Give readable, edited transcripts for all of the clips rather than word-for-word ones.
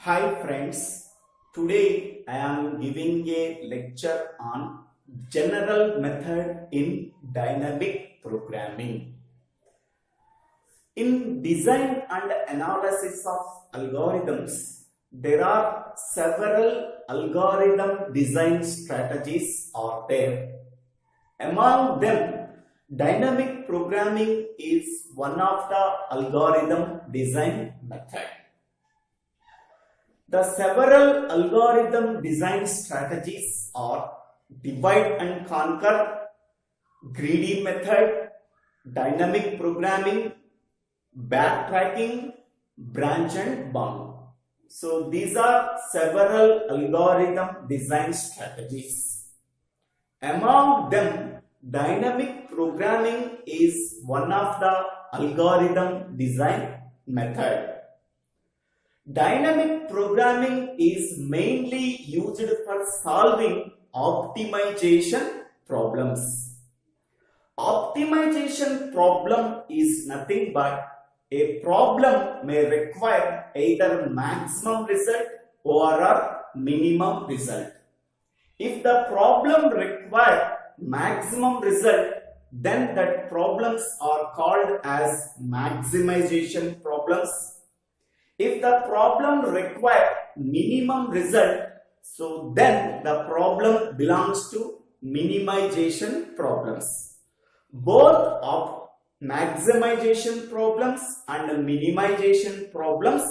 Hi friends, today I am giving a lecture on general method in dynamic programming. In design and analysis of algorithms, there are several algorithm design strategies are there. Among them, dynamic programming is one of the algorithm design method. The several algorithm design strategies are divide and conquer, greedy method, dynamic programming, backtracking, branch and bound. So these are several algorithm design strategies. Among them, dynamic programming is one of the algorithm design method. Dynamic programming is mainly used for solving optimization problems. Optimization problem is nothing but a problem may require either maximum result or minimum result. If the problem requires maximum result, then that problems are called as maximization problems. If the problem requires minimum result, so then the problem belongs to minimization problems. Both of maximization problems and minimization problems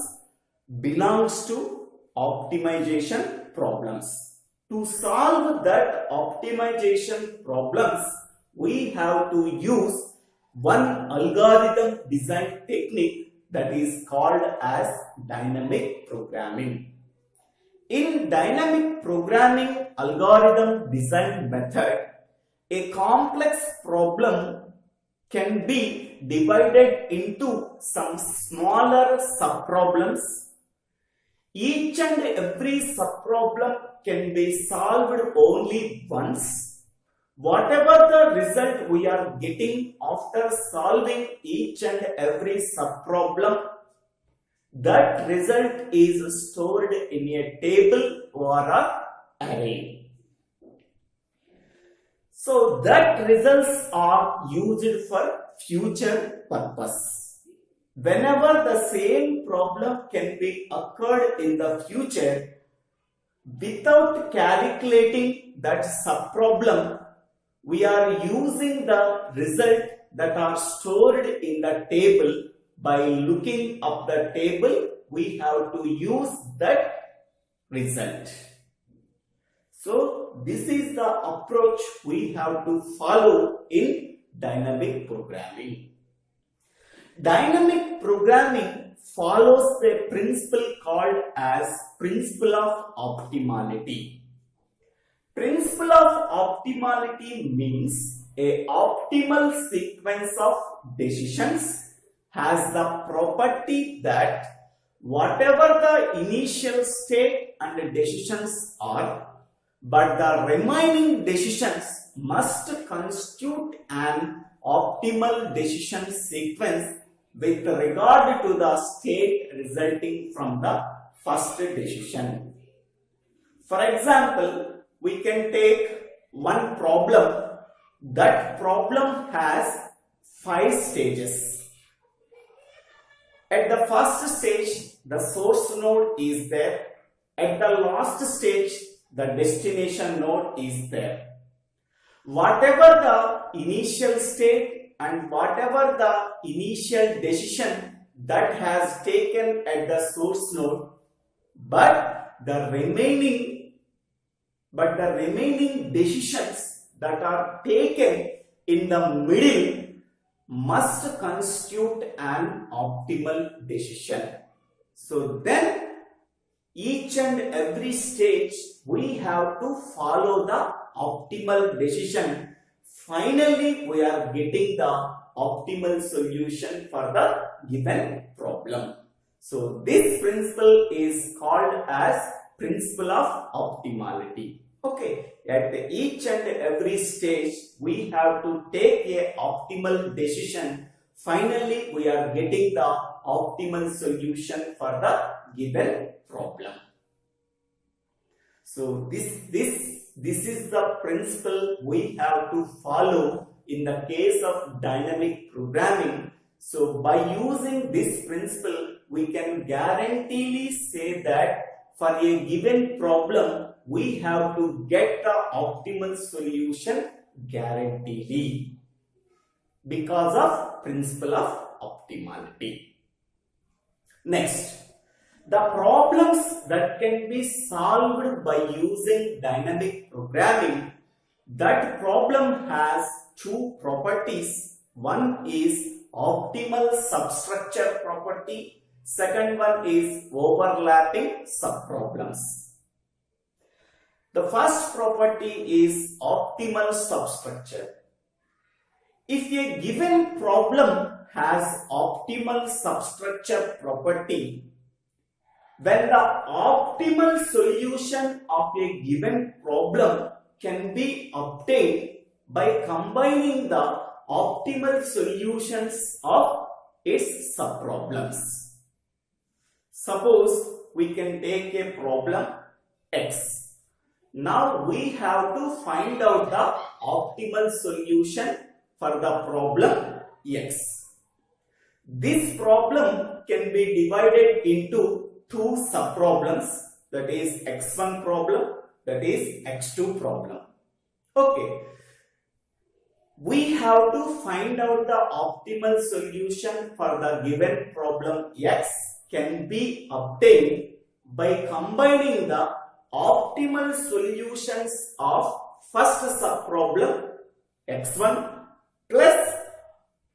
belongs to optimization problems. To solve that optimization problems, we have to use one algorithm design technique that is called as dynamic programming. In dynamic programming algorithm design method, a complex problem can be divided into some smaller subproblems. Each and every subproblem can be solved only once. Whatever the result we are getting after solving each and every subproblem, that result is stored in a table or an array. So that results are used for future purpose. Whenever the same problem can be occurred in the future, without calculating that subproblem, we are using the result that are stored in the table. By looking up the table, we have to use that result. So this is the approach we have to follow in dynamic programming. Dynamic programming follows the principle called as principle of optimality. Principle of optimality means a optimal sequence of decisions has the property that whatever the initial state and decisions are, but the remaining decisions must constitute an optimal decision sequence with regard to the state resulting from the first decision. For example, we can take one problem. That problem has 5 stages. At the first stage, the source node is there. At the last stage, the destination node is there. Whatever the initial state and whatever the initial decision that has taken at the source node, but the remaining decisions that are taken in the middle must constitute an optimal decision. So then each and every stage we have to follow the optimal decision. Finally, we are getting the optimal solution for the given problem. So this principle is called as principle of optimality. Okay, at each and every stage we have to take a optimal decision. Finally, we are getting the optimal solution for the given problem. So this is the principle we have to follow in the case of dynamic programming. So by using this principle, we can guaranteely say that for a given problem, we have to get the optimal solution guaranteely because of principle of optimality. Next, the problems that can be solved by using dynamic programming, that problem has two properties. One is optimal substructure property. Second one is overlapping subproblems. The first property is optimal substructure. If a given problem has optimal substructure property, when the optimal solution of a given problem can be obtained by combining the optimal solutions of its subproblems. Suppose we can take a problem X. Now we have to find out the optimal solution for the problem X. This problem can be divided into two subproblems, that is X1 problem, that is X2 problem. Okay. We have to find out the optimal solution for the given problem X can be obtained by combining the optimal solutions of first subproblem X1 plus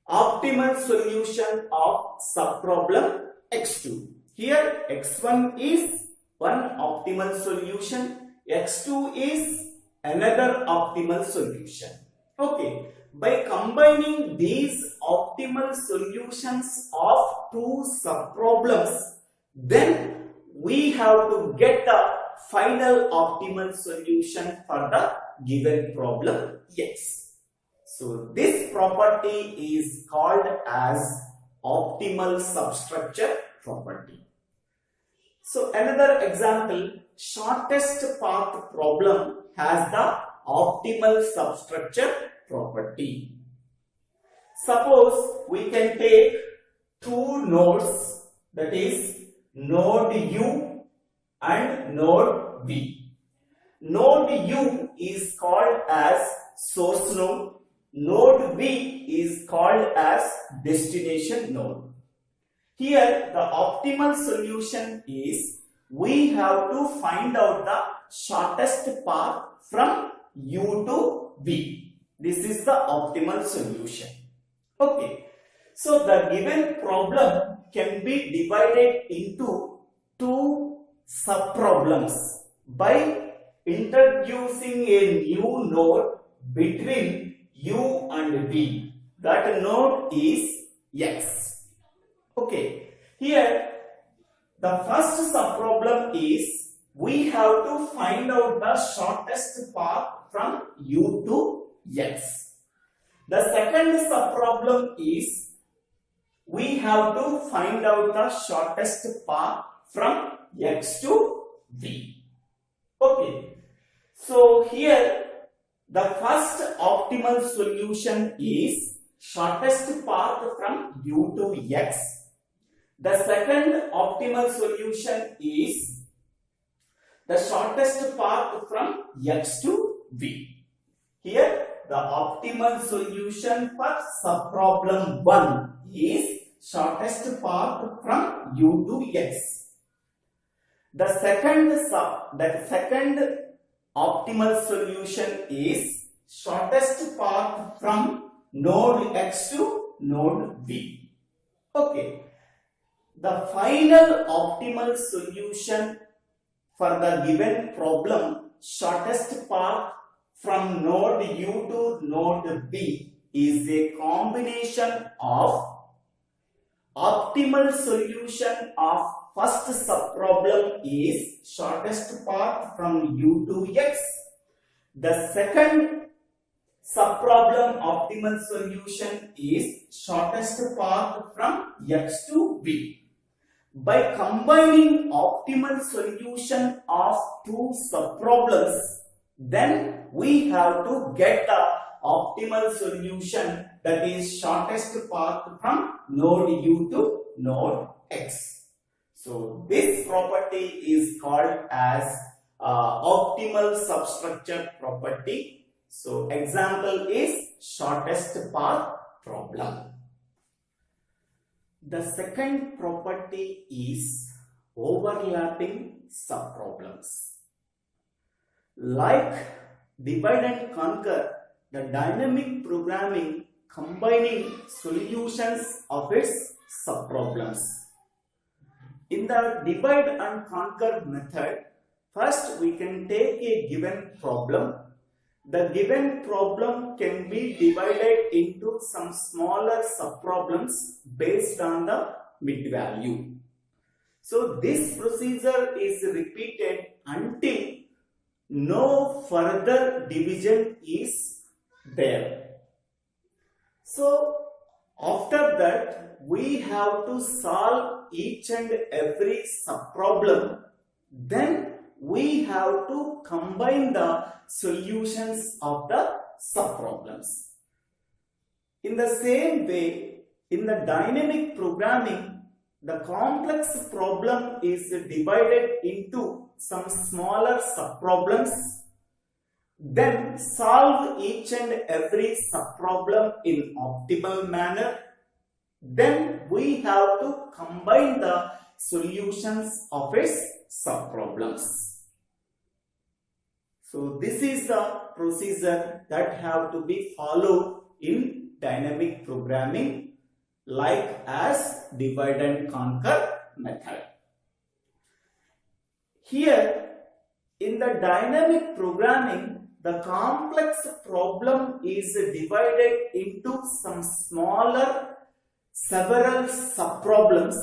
optimal solution of subproblem X2. Here X1 is one optimal solution, X2 is another optimal solution. Okay, by combining these optimal solutions of two subproblems, then we have to get the final optimal solution for the given problem X. So this property is called as optimal substructure property. So another example, shortest path problem has the optimal substructure property. Suppose we can take two nodes, that is node U and node V. Node U is called as source node, node V is called as destination node. Here the optimal solution is we have to find out the shortest path from U to V. This is the optimal solution. Okay. So the given problem can be divided into two subproblems by introducing a new node between U and V. That node is X. Okay. Here the first subproblem is we have to find out the shortest path from U to X. The second subproblem is we have to find out the shortest path from X to V. Okay. So here the first optimal solution is shortest path from U to X. The second optimal solution is the shortest path from X to V. Here the optimal solution for subproblem 1 is shortest path from U to X. The second optimal solution is shortest path from node X to node V. Okay. The final optimal solution for the given problem, shortest path from node U to node V, is a combination of optimal solution of first subproblem is shortest path from U to X. The second subproblem optimal solution is shortest path from X to V. By combining optimal solution of two subproblems, then we have to get the optimal solution, that is shortest path from node U to node X. So this property is called as optimal substructure property. So example is shortest path problem. The second property is overlapping subproblems. Like divide and conquer, the dynamic programming combining solutions of its subproblems. In the divide and conquer method, first we can take a given problem. The given problem can be divided into some smaller subproblems based on the mid value. So this procedure is repeated until no further division is there. So after that, we have to solve each and every subproblem. Then we have to combine the solutions of the subproblems. In the same way, in the dynamic programming, the complex problem is divided into some smaller subproblems. Then solve each and every subproblem in optimal manner. Then we have to combine the solutions of its subproblems. So this is the procedure that have to be followed in dynamic programming, like as divide and conquer method. Here in the dynamic programming, the complex problem is divided into some smaller several subproblems,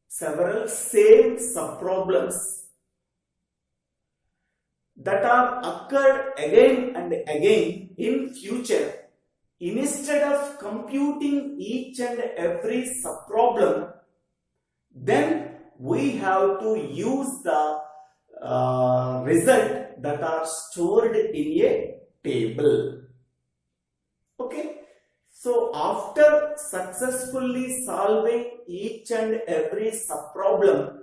several same subproblems that are occurred again and again in future. Instead of computing each and every subproblem, then we have to use the result that are stored in a table. Okay. So after successfully solving each and every subproblem,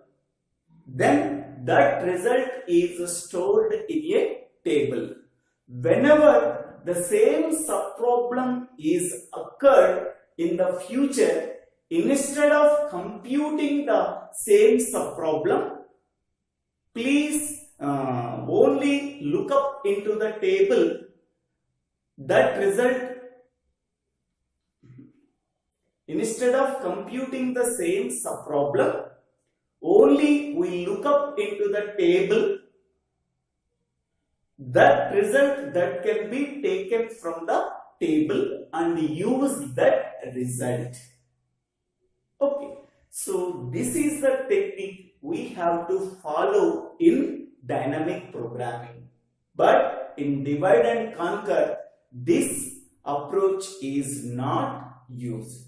then that result is stored in a table. Whenever the same subproblem is occurred in the future, instead of computing the same subproblem, please only look up into the table that result. Instead of computing the same subproblem, only we look up into the table that result that can be taken from the table and use that result. Okay, so this is the technique we have to follow in dynamic programming. But in divide and conquer, this approach is not used.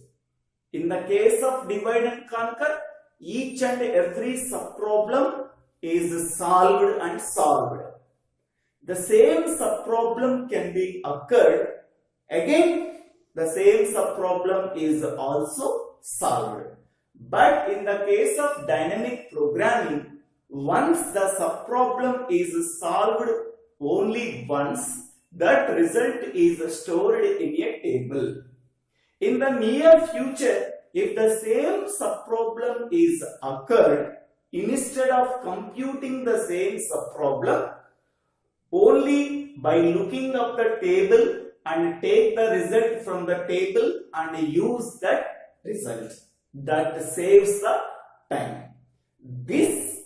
In the case of divide and conquer, each and every subproblem is solved and solved. The same subproblem can be occurred. Again, the same subproblem is also solved. But in the case of dynamic programming, once the subproblem is solved only once, that result is stored in a table. In the near future, if the same subproblem is occurred, instead of computing the same subproblem, only by looking up the table and take the result from the table and use that result, that saves the time. This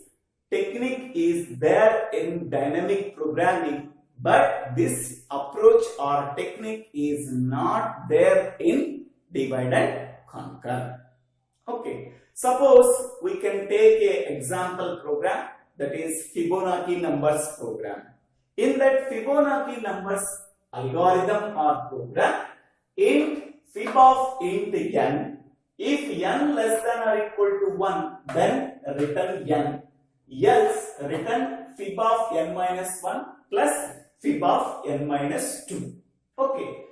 technique is there in dynamic programming, but this approach or technique is not there in divide and conquer. Okay, suppose we can take an example program, that is Fibonacci numbers program. In that Fibonacci numbers algorithm or program, int fib of int n, if n less than or equal to 1, then return n. Else return fib of n minus 1 plus fib of n minus 2. Okay.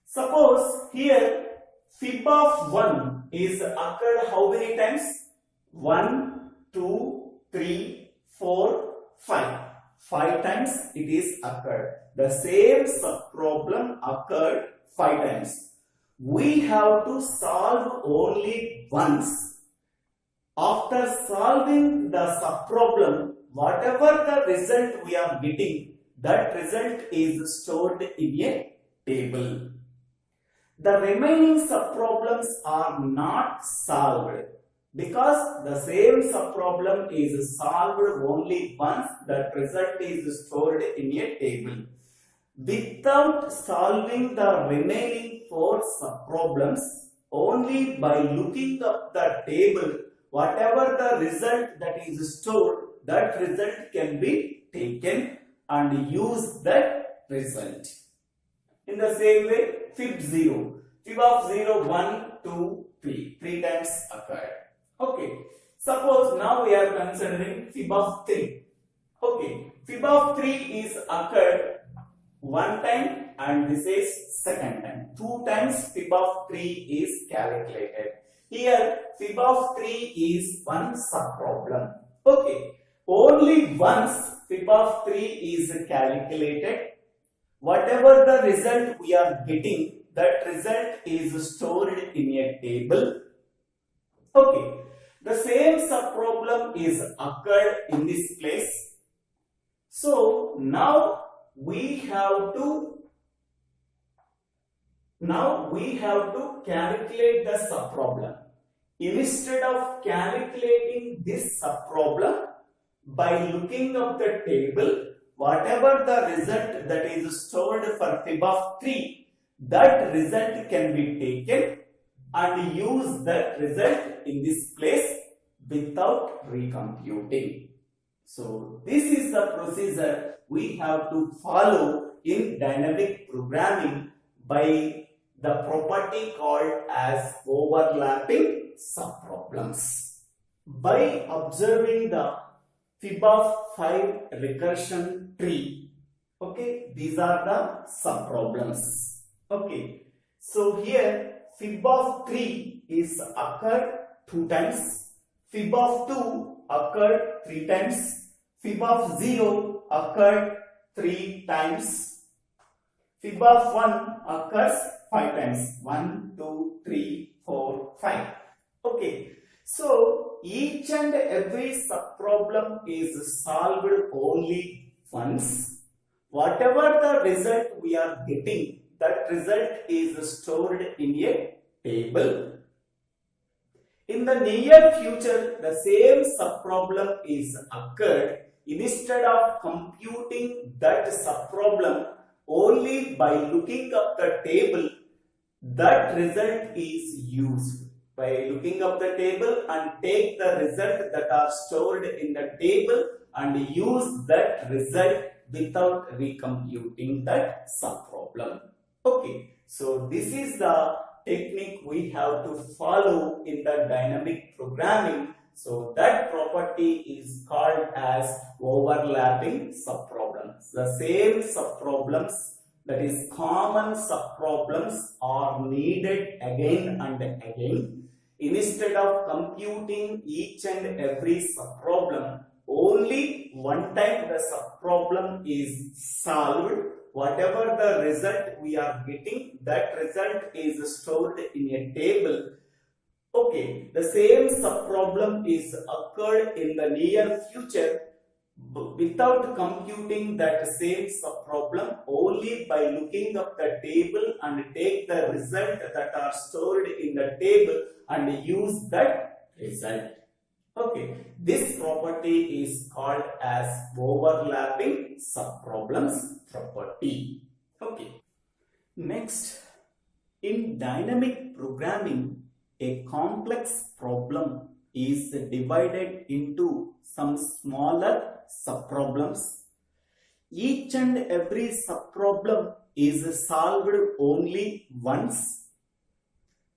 Suppose here fib of 1 is occurred how many times? 1, 2, 3, 4, 5. 5 times it is occurred. The same subproblem occurred 5 times. We have to solve only once. After solving the subproblem, whatever the result we are getting, that result is stored in a table. The remaining subproblems are not solved because the same subproblem is solved only once, that result is stored in a table. Without solving the remaining 4 subproblems, only by looking up the table, whatever the result that is stored, that result can be taken and use that result. In the same way, fib 0. Fib of 0, 1, 2, 3. 3 times occurred. Okay. Suppose now we are considering fib of 3. Okay. Fib of 3 is occurred 1 time and this is second time. 2 times fib of 3 is calculated. Here fib of 3 is one subproblem. Okay. Only once fib of 3 is calculated. Whatever the result we are getting, that result is stored in a table. Okay. The same subproblem is occurred in this place. So now we have to calculate the subproblem. Instead of calculating this subproblem, by looking up the table, whatever the result that is stored for fib of 3, that result can be taken and use that result in this place without recomputing. So this is the procedure we have to follow in dynamic programming by the property called as overlapping subproblems. By observing the fib of 5 recursion tree, okay, these are the subproblems. Okay, so here fib of 3 is occurred 2 times, fib of 2 occurred 3 times, fib of 0 occurred 3 times, fib of 1 occurs 5 times, 1, 2, 3, 4, 5. Okay, so each and every subproblem is solved only once. Whatever the result we are getting, that result is stored in a table. In the near future, the same subproblem is occurred. Instead of computing that subproblem, only by looking up the table, that result is used. By looking up the table and take the result that are stored in the table and use that result without recomputing that subproblem. Okay, so this is the technique we have to follow in the dynamic programming. So that property is called as overlapping subproblems. The same subproblems, that is common subproblems, are needed again and again. Instead of computing each and every subproblem, only one time the subproblem is solved. Whatever the result we are getting, that result is stored in a table. Okay, the same subproblem is occurred in the near future. Without computing that same subproblem, only by looking up the table and take the result that are stored in the table and use that result. Okay, this property is called as overlapping subproblems property. Okay, next, in dynamic programming, a complex problem is divided into some smaller subproblems. Each and every subproblem is solved only once.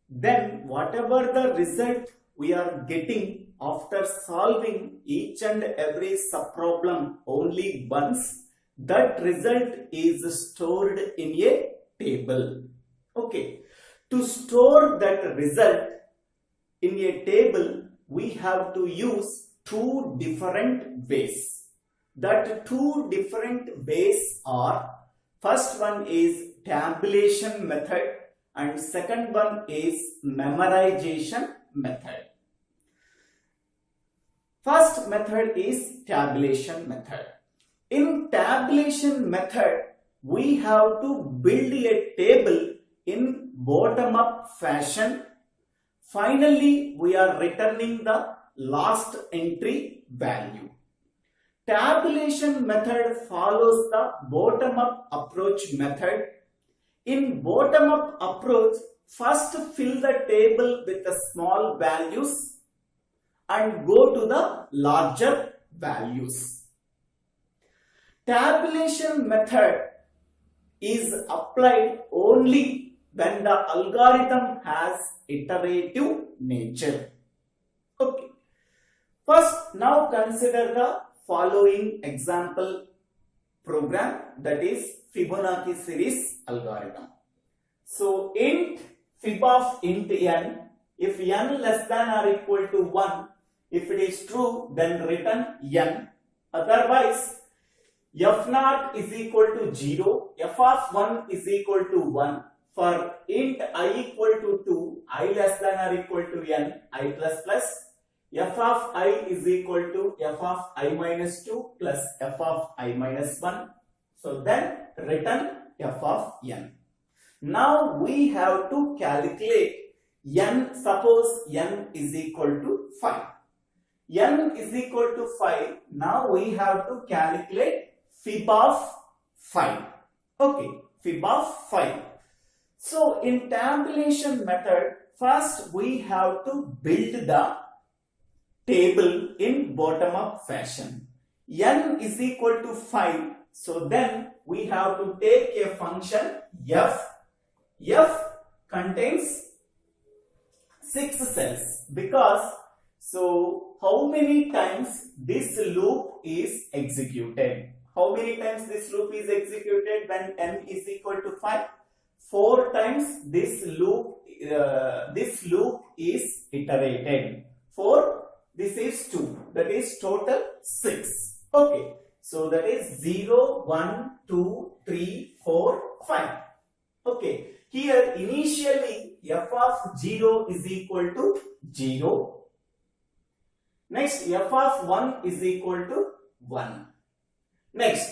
Then whatever the result we are getting, after solving each and every subproblem only once, that result is stored in a table. Okay. To store that result in a table, we have to use two different ways. That two different ways are, first one is tabulation method and second one is memorization method. First method is tabulation method. In tabulation method, we have to build a table in bottom-up fashion. Finally, we are returning the last entry value. Tabulation method follows the bottom-up approach method. In bottom-up approach, first fill the table with the small values and go to the larger values. Tabulation method is applied only when the algorithm has iterative nature. Okay. First, now consider the following example program, that is Fibonacci series algorithm. So, int fib of int n, if n less than or equal to 1, if it is true, then return n. Otherwise, f naught is equal to 0, f of 1 is equal to 1. For int I equal to 2, I less than or equal to n, I plus plus, f of I is equal to f of I minus 2 plus f of I minus 1. So then return f of n. Now we have to calculate n, suppose n is equal to 5. N is equal to 5. Now we have to calculate fib of 5. Okay, fib of 5. So in tabulation method, first we have to build the table in bottom up fashion. N is equal to 5. So then we have to take a function f. F contains 6 cells, because so how many times this loop is executed? How many times this loop is executed when n is equal to 5? 4 times this loop is iterated. 4, this is 2, that is total 6. Okay, so that is 0, 1, 2, 3, 4, 5. Okay, here initially f of 0 is equal to 0. Next, f of 1 is equal to 1. Next,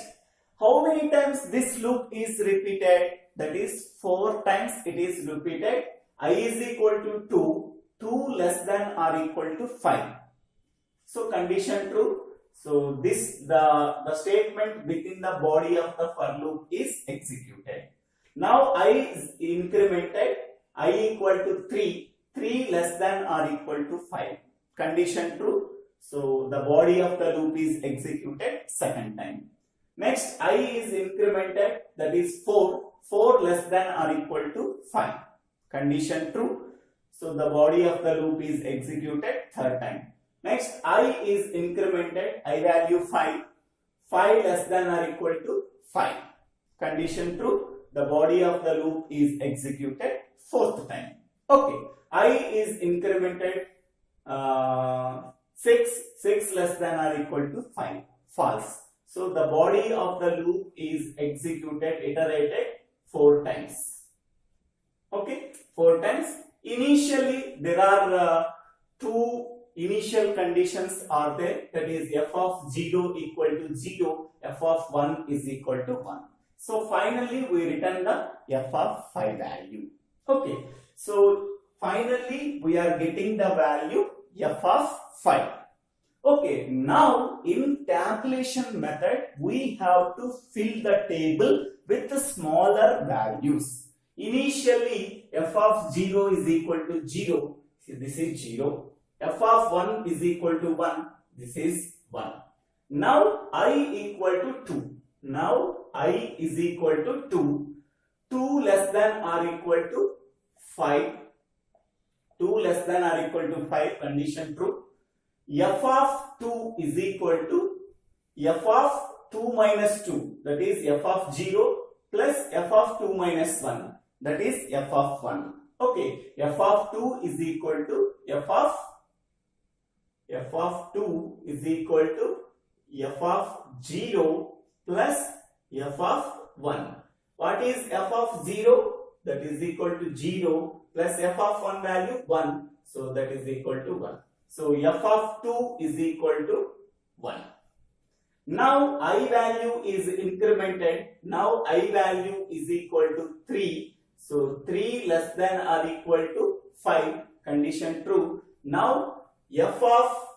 how many times this loop is repeated? That is 4 times it is repeated. I is equal to 2, 2 less than or equal to 5. So condition true. So this the statement within the body of the for loop is executed. Now I is incremented, I equal to 3, 3 less than or equal to 5. Condition true. So the body of the loop is executed second time. Next, I is incremented, that is 4, 4 less than or equal to 5. Condition true. So the body of the loop is executed third time. Next, I is incremented, I value 5, 5 less than or equal to 5. Condition true. The body of the loop is executed fourth time. Okay, I is incremented 6 less than or equal to 5. False. So the body of the loop is executed, iterated 4 times. Okay, 4 times. Initially, there are 2 initial conditions are there, that is f of 0 equal to 0, f of 1 is equal to 1. So finally, we return the f of 5 value. Okay, so finally, we are getting the value f of 5. Okay, now in tabulation method, we have to fill the table with the smaller values. Initially, f of 0 is equal to 0, this is 0. F of 1 is equal to 1, this is 1. Now I equal to 2. Now I is equal to 2. 2 less than or equal to 5. 2 less than or equal to 5, condition true. f of 2 is equal to f of 2 minus 2, that is f of 0 plus f of 2 minus 1, that is f of 1. Okay, f of 2 is equal to f of 2 is equal to f of 0 plus f of 1. What is f of 0? That is equal to 0 plus f of 1 value 1. So that is equal to 1. So f of 2 is equal to 1. Now I value is incremented. Now I value is equal to 3. So 3 less than or equal to 5. Condition true. Now f of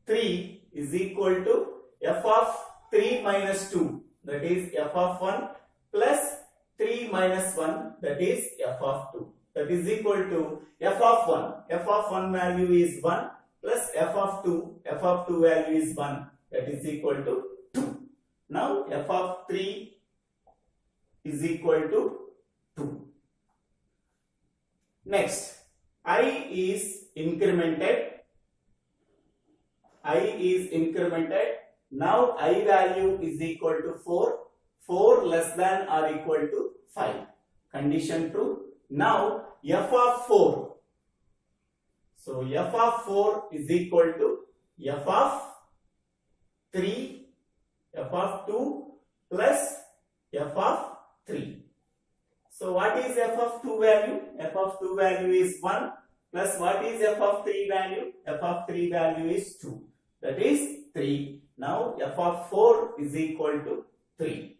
3 is equal to f of 3 minus 2. That is f of 1 plus 3 minus 1, that is f of 2. That is equal to f of 1. F of 1 value is 1 plus f of 2. F of 2 value is 1. That is equal to 2. Now f of 3 is equal to 2. Next, I is incremented. I is incremented. Now I value is equal to 4. 4 less than or equal to 5. Condition true. Now f of 4. So f of 4 is equal to f of 3, f of 2 plus f of 3. So what is f of 2 value? F of 2 value is 1 plus what is f of 3 value? F of 3 value is 2. That is 3. Now f of 4 is equal to 3.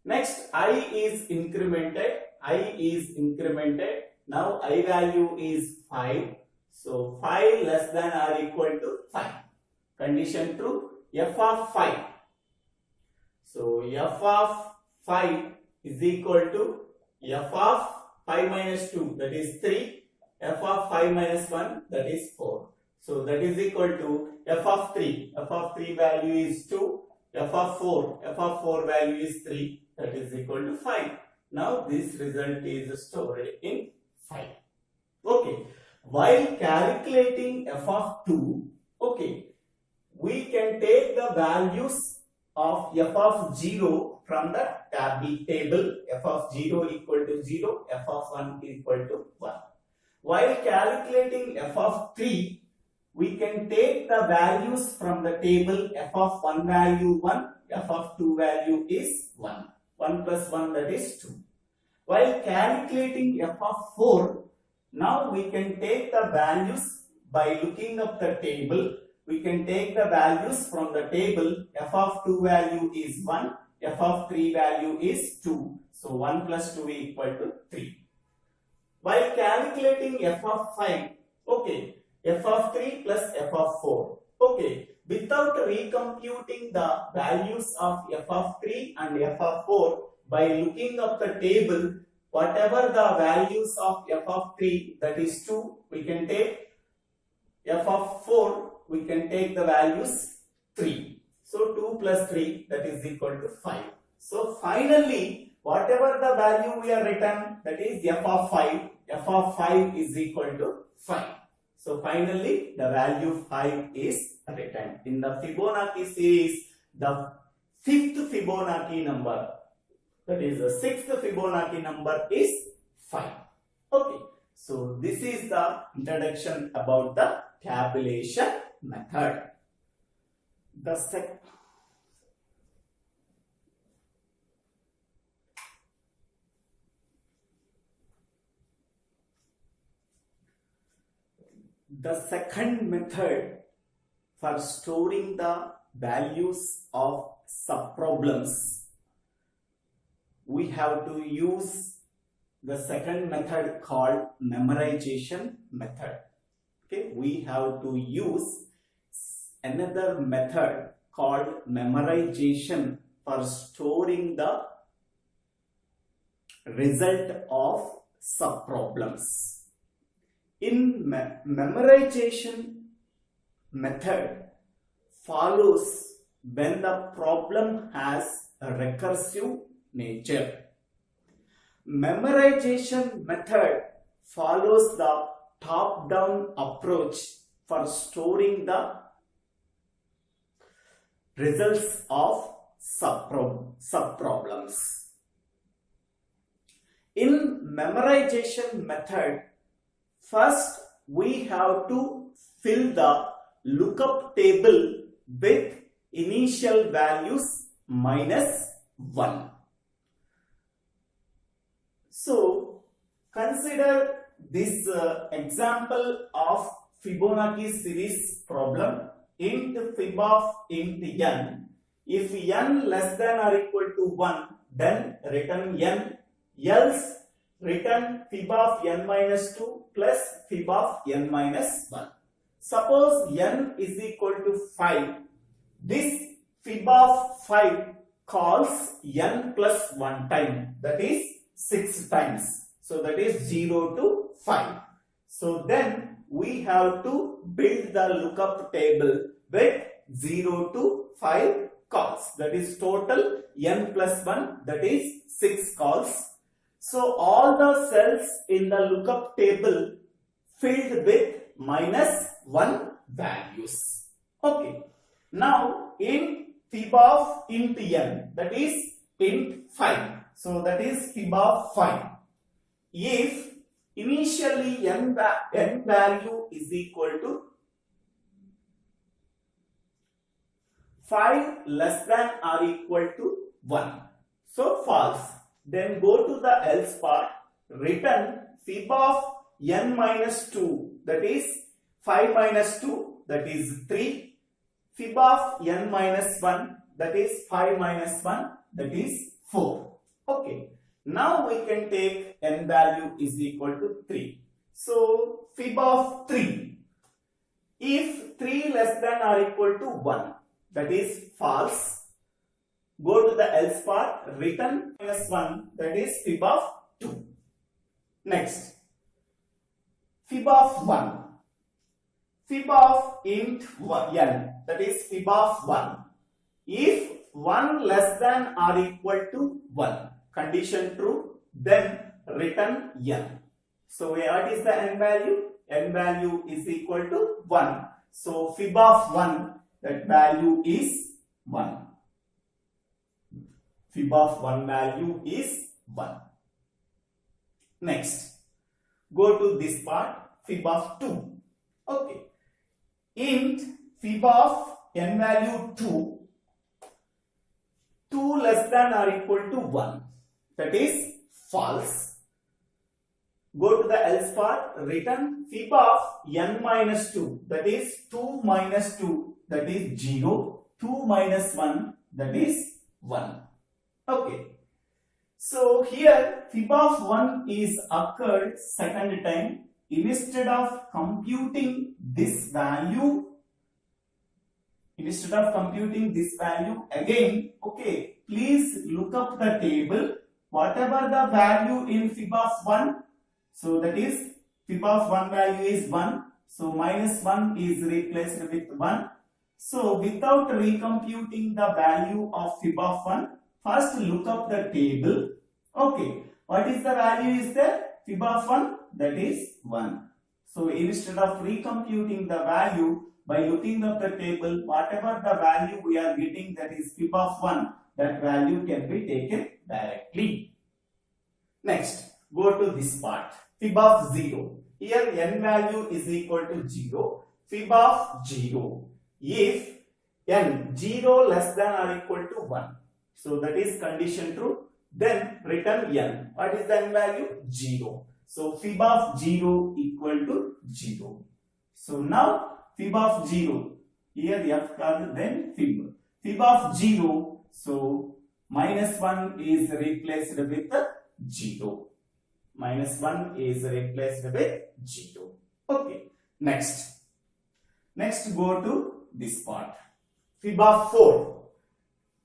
Next, I is incremented. I is incremented. Now I value is 5. So 5 less than or equal to 5. Condition true. F of 5. So f of 5 is equal to f of 5 minus 2, that is 3. F of 5 minus 1, that is 4. So that is equal to f of 3. F of 3 value is 2. F of 4. F of 4 value is 3. That is equal to 5. Now this result is stored in 5. Okay. While calculating f of 2, okay, we can take the values of f of 0 from the table. F of 0 equal to 0. F of 1 equal to 1. While calculating f of 3, we can take the values from the table. F of 1 value 1. F of 2 value is 1. 1 plus 1, that is 2. While calculating f of 4, now we can take the values by looking up the table. We can take the values from the table. F of 2 value is 1. F of 3 value is 2. So 1 plus 2 equal to 3. While calculating f of 5, okay, f of 3 plus f of 4. Okay, without recomputing the values of f of 3 and f of 4, by looking up the table, whatever the values of f of 3, that is 2, we can take. F of 4, we can take the values 3. So 2 plus 3, that is equal to 5. So finally, whatever the value we are written, that is f of 5. F of 5 is equal to 5. So finally, the value 5 is written. In the Fibonacci series, the 5th Fibonacci number, that is the 6th Fibonacci number is 5. Okay. So this is the introduction about the tabulation method. The second method for storing the values of subproblems, we have to use the second method called memorization method. Okay, we have to use another method called memorization for storing the result of subproblems. In memorization method follows when the problem has a recursive nature. Memorization method follows the top-down approach for storing the results of subproblems. In memorization method, first we have to fill the lookup table with initial values minus 1. So consider this example of Fibonacci series problem. Int fib of int n. If n less than or equal to 1, then return n, else return fib of n minus 2 plus fib of n minus 1. Suppose n is equal to 5. This fib of 5 calls n plus 1 time, that is 6 times. So that is 0 to 5. So then we have to build the lookup table with 0 to 5 calls. That is total n plus 1, that is 6 calls. So all the cells in the lookup table filled with minus 1 values. Okay. Now in fib of int n, that is int 5. So that is fib of 5. If initially n value is equal to 5 less than or equal to 1. So false. Then go to the else part, return fib of n minus 2, that is 5 minus 2, that is 3. Fib of n minus 1, that is 5 minus 1, that is 4. Okay. Now we can take n value is equal to 3. So fib of 3. If 3 less than or equal to 1, that is false. Go to the else part, return minus 1, that is fib of 2. Next, fib of 1. Fib of int n, that is fib of 1. If 1 less than or equal to 1, condition true, then return n. So what is the n value? N value is equal to 1. So fib of 1, that value is 1. Fib of 1 value is 1. Next, go to this part, fib of 2. Okay. Int fib of n value 2, 2 less than or equal to 1, that is false. Go to the else part, return fib of n minus 2, that is 2 minus 2, that is 0, 2 minus 1, that is 1. Okay. So here fib of 1 is occurred second time. Instead of computing this value, again, okay, please look up the table. Whatever the value in fib of 1, so that is fib of 1 value is 1. So minus 1 is replaced with 1. So without recomputing the value of fib of 1, first look up the table. Okay, what is the value is there? Fib of 1, that is 1. So instead of recomputing the value, by looking up the table, whatever the value we are getting, that is fib of 1, that value can be taken directly. Next, go to this part, fib of 0. Here n value is equal to 0. Fib of 0. If n 0 less than or equal to 1, so that is condition true, then return n. What is the n value? 0. So fib of 0 equal to 0. So now fib of 0, here f card, then fib. Fib of 0, so minus 1 is replaced with 0. Minus 1 is replaced with 0. Okay. Next go to this part. Fib of 4.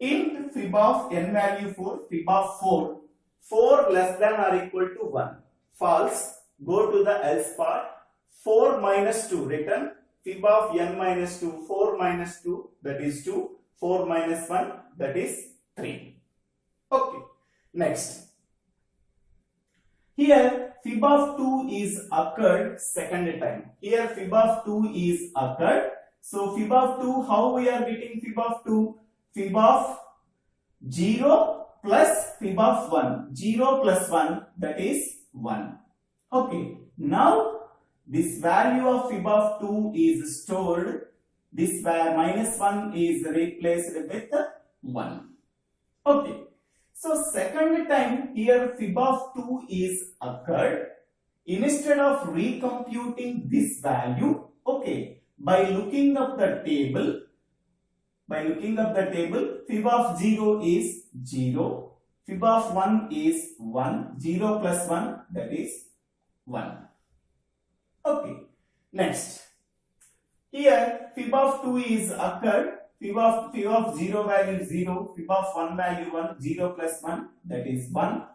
Int fib of n value 4, fib of 4. 4 less than or equal to 1. False. Go to the else part. 4 minus 2, return fib of n minus 2. 4 minus 2, that is 2. 4 minus 1, that is 3. Okay. Next. Here fib of 2 is occurred second time. Here fib of 2 is occurred. So fib of 2, how we are getting fib of 2? Fib of 0 plus fib of 1. 0 plus 1, that is 1. Okay. Now this value of fib of 2 is stored. This minus 1 is replaced with 1. Okay. So second time here fib of 2 is occurred. Instead of recomputing this value, okay, by looking up the table, fib of 0 is 0, fib of 1 is 1, 0 plus 1, that is 1. Okay. Next. Here fib of 2 is occurred. Fib of 0 value is 0, fib of 1 value 1, 0 plus 1, that is 1.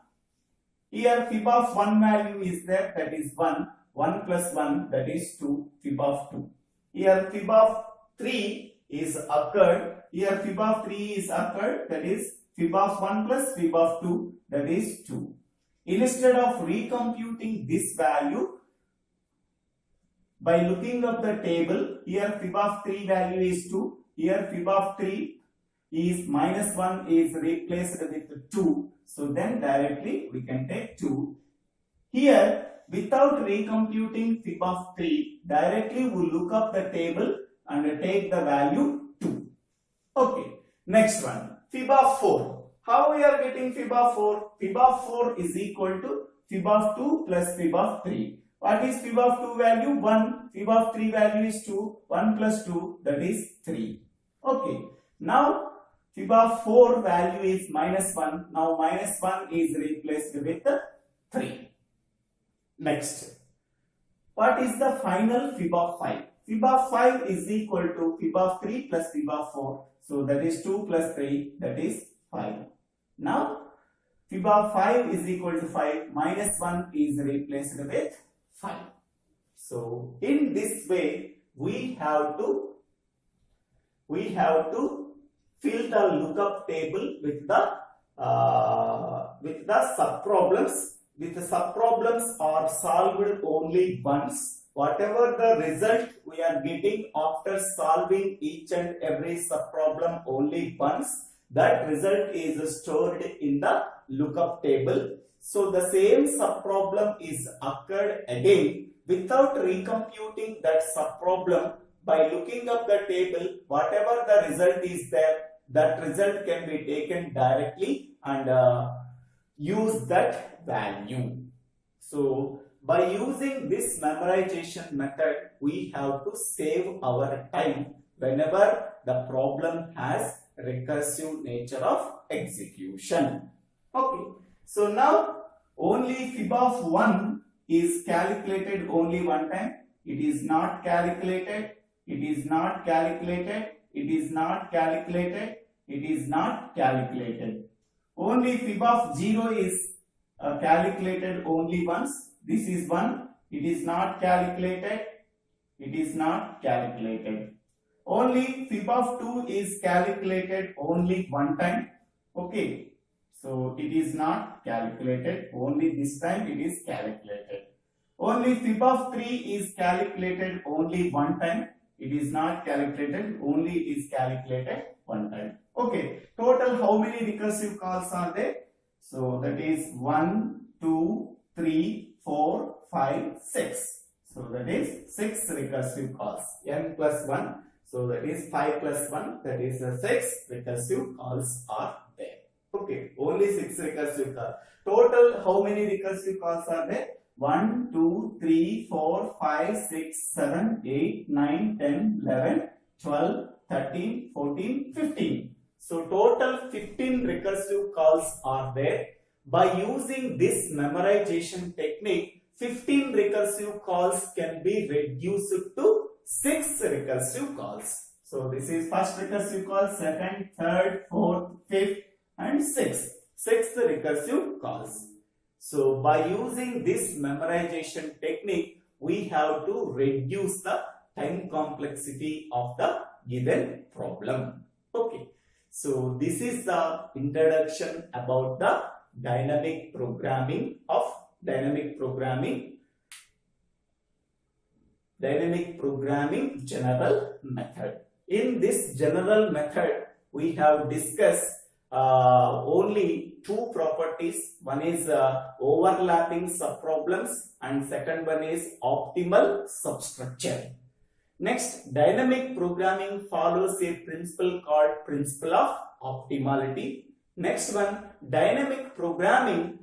Here fib of 1 value is there, that is 1, 1 plus 1, that is 2, fib of 2. Here fib of 3 is occurred. Here fib of 3 is occurred, that is fib of 1 plus fib of 2, that is 2. Instead of recomputing this value, by looking up the table, here fib of 3 value is 2. Here fib of 3 is minus 1 is replaced with 2. So then directly we can take 2. Here without recomputing fib of 3, directly we look up the table and take the value 2. Okay. Next one. Fib of 4. How we are getting fib of 4? Fib of 4 is equal to fib of 2 plus fib of 3. What is fib of 2 value? 1. Fib of 3 value is 2. 1 plus 2, that is 3. Okay. Now fib of 4 value is minus 1. Now minus 1 is replaced with 3. Next. What is the final fib of 5? Fib of 5 is equal to fib of 3 plus fib of 4. So that is 2 plus 3, that is 5. Now fib of 5 is equal to 5. Minus 1 is replaced with 5. So in this way we have to fill the lookup table with the subproblems. With the subproblems are solved only once. Whatever the result we are getting after solving each and every subproblem only once, that result is stored in the lookup table. So the same subproblem is occurred again without recomputing that subproblem. By looking up the table, whatever the result is there, that result can be taken directly and use that value. So by using this memorization method, we have to save our time whenever the problem has recursive nature of execution. Okay. So now only fib of 1 is calculated only one time. It is not calculated. It is not calculated. It is not calculated. It is not calculated. Only fib of 0 is calculated only once. This is 1. It is not calculated. It is not calculated. Only fib of 2 is calculated only one time. Okay. So it is not calculated. Only this time it is calculated. Only fib of 3 is calculated only one time. It is not calculated. Only it is calculated one time. Okay. Total how many recursive calls are there? So that is 1, 2, 3, 4, 5, 6. So that is 6 recursive calls. N plus 1. So that is 5 plus 1. That is 6 recursive calls are there. Okay. Only 6 recursive calls. Total how many recursive calls are there? 1, 2, 3, 4, 5, 6, 7, 8, 9, 10, 11, 12, 13, 14, 15. So total 15 recursive calls are there. By using this memorization technique, 15 recursive calls can be reduced to 6 recursive calls. So this is first recursive call, second, third, fourth, fifth and sixth. 6 recursive calls. So by using this memorization technique, we have to reduce the time complexity of the given problem. Okay. So this is the introduction about the dynamic programming of dynamic programming general method. In this general method, we have discussed only two properties. One is overlapping subproblems and second one is optimal substructure. Next, dynamic programming follows a principle called principle of optimality. Next one, dynamic programming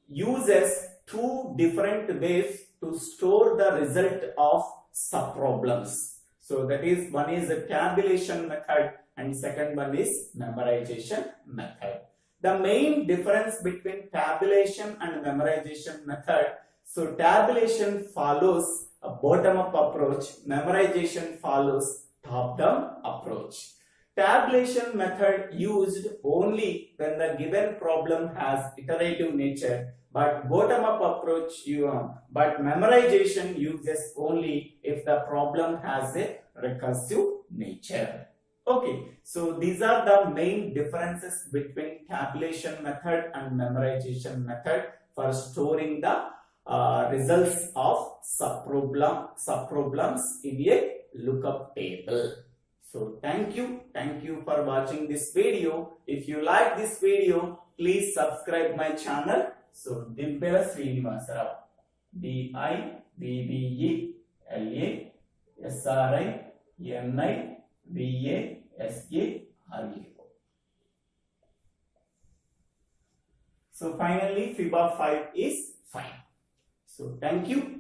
uses two different ways to store the result of subproblems. So that is, one is a tabulation method and second one is memorization method. The main difference between tabulation and memorization method, so tabulation follows a bottom-up approach, memorization follows top-down approach. Tabulation method used only when the given problem has iterative nature, but bottom-up approach but memorization uses only if the problem has a recursive nature. Okay, so these are the main differences between tabulation method and memorization method for storing the results of subproblems in a lookup table. So thank you for watching this video. If you like this video, please subscribe my channel. So Divvela Srinivasa, DIVVELA So finally, fib of 5 is fine. So thank you.